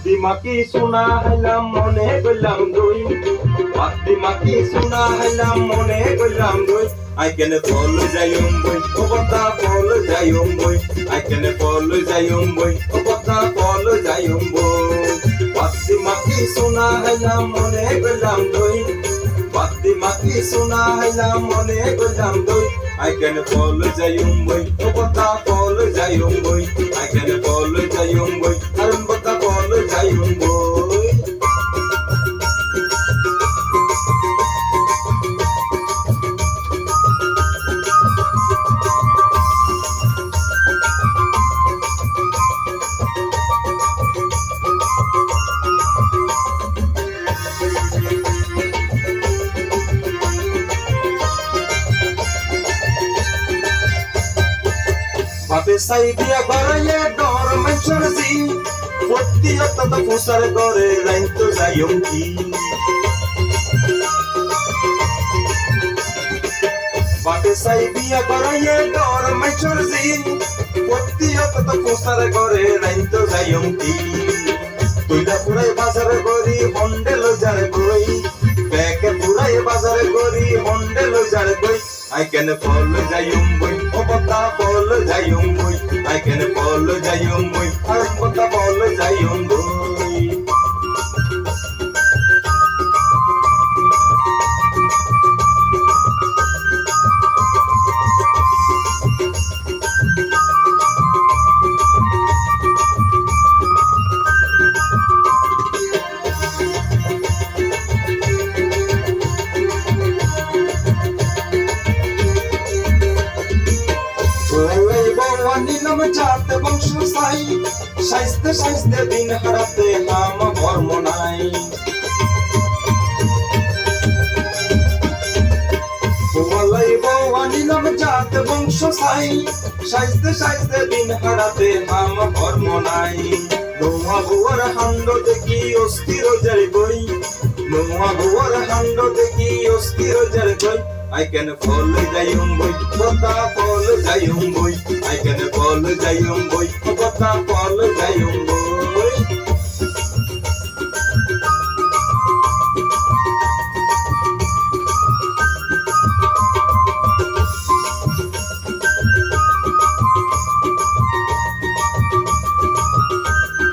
মাকি সোনা হাইলাম মনে কইলাম দই মাকি সোনা হাইলাম মনে কইলাম দই I can follow the young boy, Obata follow the young boy. I can follow the young boy, Obata follow the young boy. Batti maki suna haila mone golam doi. Batti maki suna haila mone golam doi. I can follow the young boy, Obata follow the young boy. I can follow the young boy, Arambata follow the young boy. Bape sai dia baraye dor manchorzi Fotti atta fusar gore rainto zayonki Bape sai dia baraye dor manchorzi Fotti atta fusar gore rainto zayonki Tuila purai bazar gori hondelo jar goi Beke purai bazar gori hondelo jar goi I can follow the young boy, Obata follow the young boy. I can follow the young boy, Arambata follow the young boy. নিলাম জাতে বংশ সাই সাইস্তে সাইস্তে দিন হারাতে হাম কর্ম নাই বলাই বৌয়া নিলাম জাতে বংশ সাই সাইস্তে সাইস্তে দিন হারাতে হাম কর্ম নাই নোয়া গোয়ার হান্ড দেখি অস্থির যাই বই নোয়া গোয়ার হান্ড দেখি অস্থির যাই বই I can follow the young boy, Obata follow the young boy. I can follow the young boy, Obata follow the young boy.